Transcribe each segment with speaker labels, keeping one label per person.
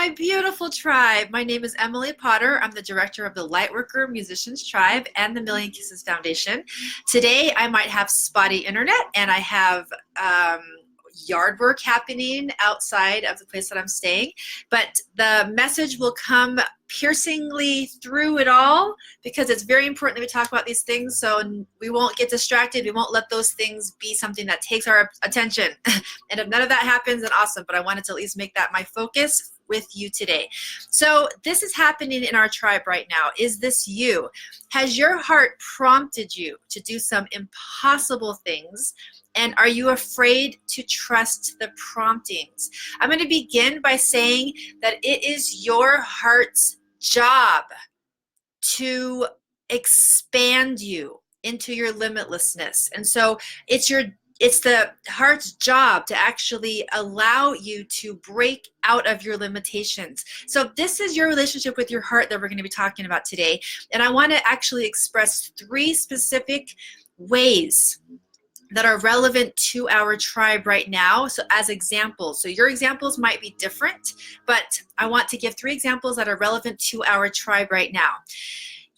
Speaker 1: my beautiful tribe. My name is Emily Potter. I'm the director of the Lightworker Musicians Tribe and the Million Kisses Foundation. Today, I might have spotty internet and I have yard work happening outside of the place that I'm staying, but the message will come piercingly through it all because it's very important that we talk about these things, so we won't get distracted. We won't let those things be something that takes our attention. And if none of that happens, then awesome, but I wanted to at least make that my focus with you today. So this is happening in our tribe right now. Is this you? Has your heart prompted you to do some impossible things? And are you afraid to trust the promptings? I'm going to begin by saying that it is your heart's job to expand you into your limitlessness. And so it's the heart's job to actually allow you to break out of your limitations. So this is your relationship with your heart that we're going to be talking about today. And I want to actually express 3 specific ways that are relevant to our tribe right now. So as examples, so your examples might be different, but I want to give 3 examples that are relevant to our tribe right now.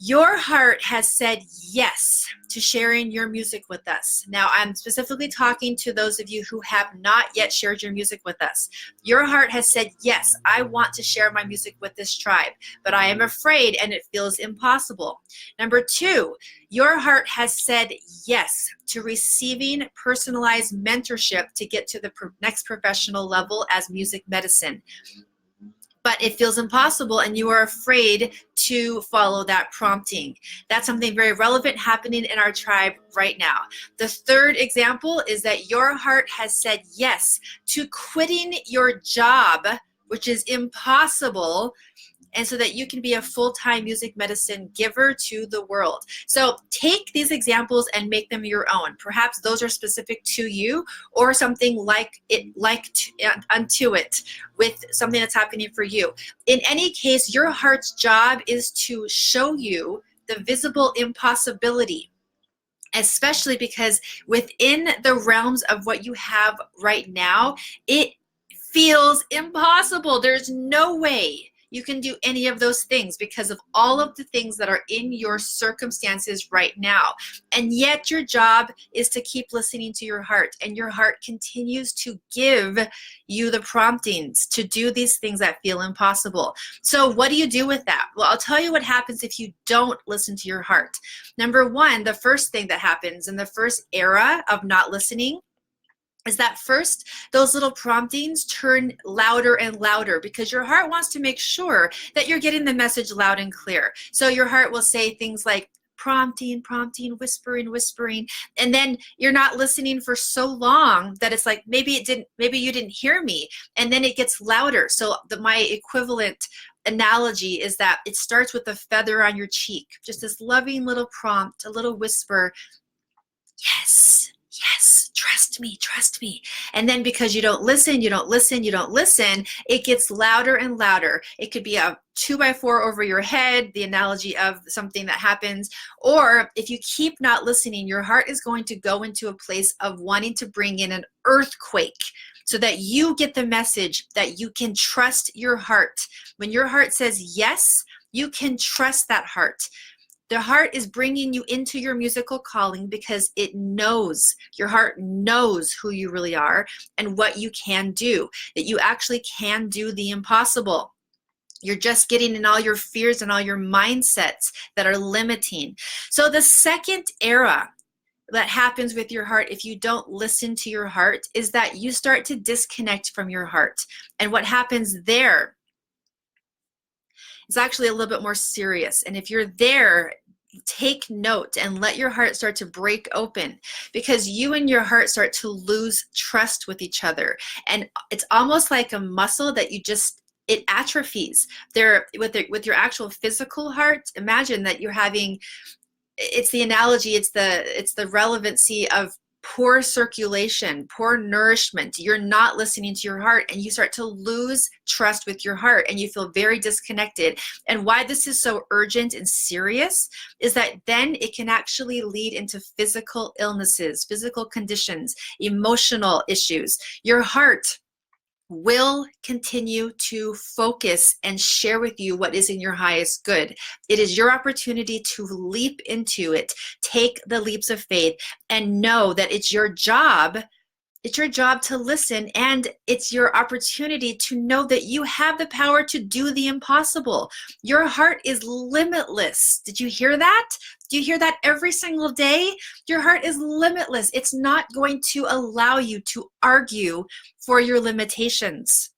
Speaker 1: Your heart has said yes to sharing your music with us. Now, I'm specifically talking to those of you who have not yet shared your music with us. Your heart has said, yes, I want to share my music with this tribe, but I am afraid and it feels impossible. Number 2, your heart has said yes to receiving personalized mentorship to get to the next professional level as music medicine. But it feels impossible and you are afraid to follow that prompting. That's something very relevant happening in our tribe right now. The 3rd example is that your heart has said yes to quitting your job, which is impossible, and so that you can be a full-time music medicine giver to the world. So take these examples and make them your own. Perhaps those are specific to you or something unto it with something that's happening for you. In any case, your heart's job is to show you the visible impossibility, especially because within the realms of what you have right now, it feels impossible. There's no way you can do any of those things because of all of the things that are in your circumstances right now. And yet your job is to keep listening to your heart, and your heart continues to give you the promptings to do these things that feel impossible. So what do you do with that? Well, I'll tell you what happens if you don't listen to your heart. Number 1, the first thing that happens in the first era of not listening is that first, those little promptings turn louder and louder because your heart wants to make sure that you're getting the message loud and clear. So your heart will say things like prompting, prompting, whispering, whispering, and then you're not listening for so long that it's like, maybe you didn't hear me, and then it gets louder. So my equivalent analogy is that it starts with a feather on your cheek, just this loving little prompt, a little whisper, yes, yes, trust me, trust me. And then because you don't listen, it gets louder and louder. It could be a 2x4 over your head, the analogy of something that happens. Or if you keep not listening, your heart is going to go into a place of wanting to bring in an earthquake so that you get the message that you can trust your heart. When your heart says yes, you can trust that heart. The heart is bringing you into your musical calling because it knows, your heart knows who you really are and what you can do, that you actually can do the impossible. You're just getting in all your fears and all your mindsets that are limiting. So the second era that happens with your heart if you don't listen to your heart is that you start to disconnect from your heart. And what happens there is actually a little bit more serious. And if you're there, take note and let your heart start to break open, because you and your heart start to lose trust with each other. And it's almost like a muscle that it atrophies. With your actual physical heart, imagine that you're having, it's the analogy, it's the relevancy of poor circulation, poor nourishment. You're not listening to your heart and you start to lose trust with your heart and you feel very disconnected. And why this is so urgent and serious is that then it can actually lead into physical illnesses, physical conditions, emotional issues. Your heart will continue to focus and share with you what is in your highest good. It is your opportunity to leap into it, take the leaps of faith, and know that it's your job. It's your job to listen, and it's your opportunity to know that you have the power to do the impossible. Your heart is limitless. Did you hear that? Do you hear that every single day? Your heart is limitless. It's not going to allow you to argue for your limitations.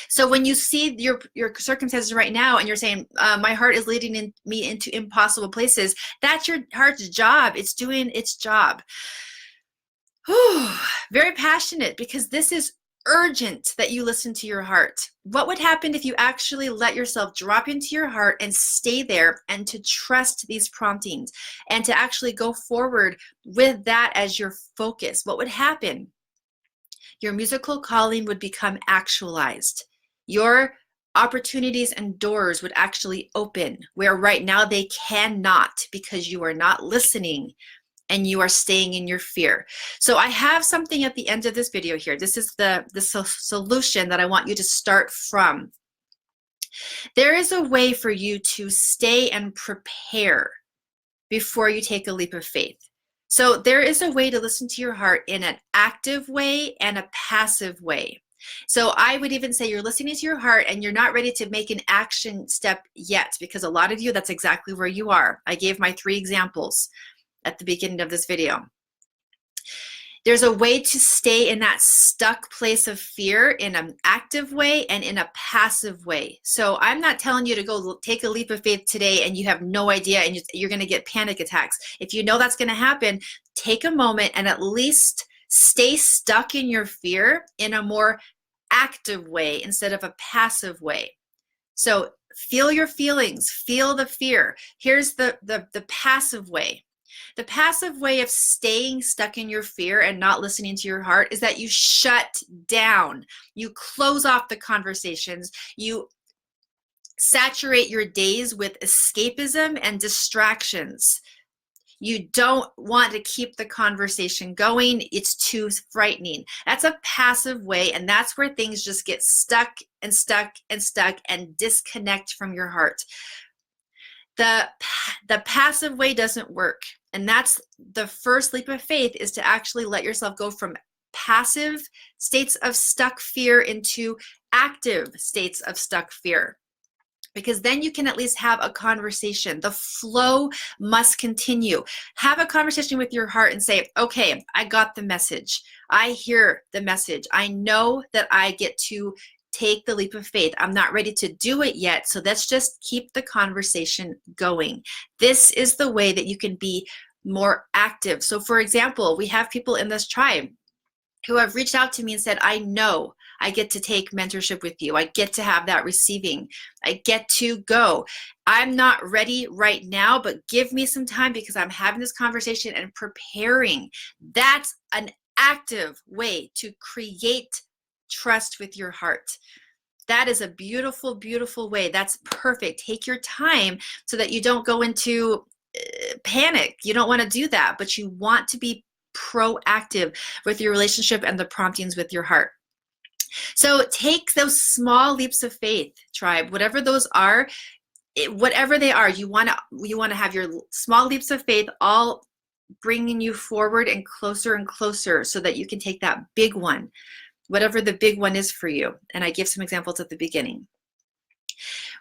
Speaker 1: So when you see your circumstances right now and you're saying, my heart is leading me into impossible places, that's your heart's job. It's doing its job. Very passionate, because this is urgent that you listen to your heart. What would happen if you actually let yourself drop into your heart and stay there, and to trust these promptings and to actually go forward with that as your focus? What would happen? Your musical calling would become actualized. Your opportunities and doors would actually open where right now they cannot, because you are not listening and you are staying in your fear. So I have something at the end of this video here. This is the solution that I want you to start from. There is a way for you to stay and prepare before you take a leap of faith. So there is a way to listen to your heart in an active way and a passive way. So I would even say you're listening to your heart and you're not ready to make an action step yet, because a lot of you, that's exactly where you are. I gave my 3 examples at the beginning of this video. There's a way to stay in that stuck place of fear in an active way and in a passive way. So I'm not telling you to go take a leap of faith today and you have no idea and you're going to get panic attacks. If you know that's going to happen, take a moment and at least stay stuck in your fear in a more active way instead of a passive way. So feel your feelings, feel the fear. Here's the passive way. The passive way of staying stuck in your fear and not listening to your heart is that you shut down. You close off the conversations. You saturate your days with escapism and distractions. You don't want to keep the conversation going. It's too frightening. That's a passive way, and that's where things just get stuck and stuck and stuck and disconnect from your heart. The passive way doesn't work. And that's the first leap of faith, is to actually let yourself go from passive states of stuck fear into active states of stuck fear. Because then you can at least have a conversation. The flow must continue. Have a conversation with your heart and say, okay, I got the message. I hear the message. I know that I get to take the leap of faith. I'm not ready to do it yet, so let's just keep the conversation going. This is the way that you can be more active. So for example, we have people in this tribe who have reached out to me and said, I know I get to take mentorship with you. I get to have that receiving. I get to go. I'm not ready right now, but give me some time because I'm having this conversation and preparing. That's an active way to create trust with your heart. That is a beautiful, beautiful way. That's perfect. Take your time so that you don't go into panic. You don't want to do that, but you want to be proactive with your relationship and the promptings with your heart. So take those small leaps of faith, tribe, whatever those are, whatever they are, you want to have your small leaps of faith all bringing you forward and closer so that you can take that big one, whatever the big one is for you. And I give some examples at the beginning.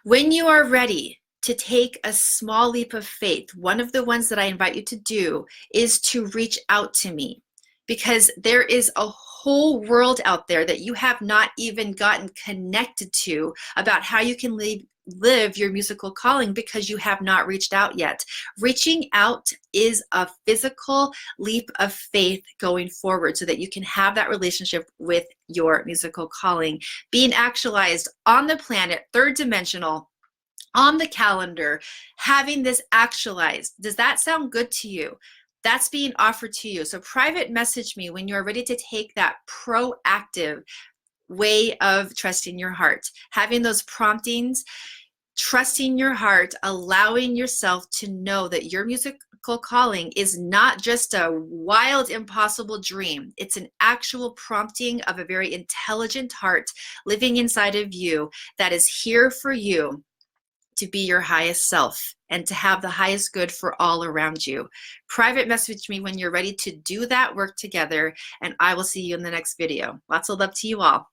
Speaker 1: When you are ready to take a small leap of faith, one of the ones that I invite you to do is to reach out to me, because there is a whole world out there that you have not even gotten connected to about how you can live your musical calling, because you have not reached out yet. Reaching out is a physical leap of faith going forward so that you can have that relationship with your musical calling, being actualized on the planet, third dimensional, on the calendar, having this actualized. Does that sound good to you? That's being offered to you. So private message me when you're ready to take that proactive way of trusting your heart, having those promptings, trusting your heart, allowing yourself to know that your calling is not just a wild, impossible dream. It's an actual prompting of a very intelligent heart living inside of you that is here for you to be your highest self and to have the highest good for all around you. Private message me when you're ready to do that work together, and I will see you in the next video. Lots of love to you all.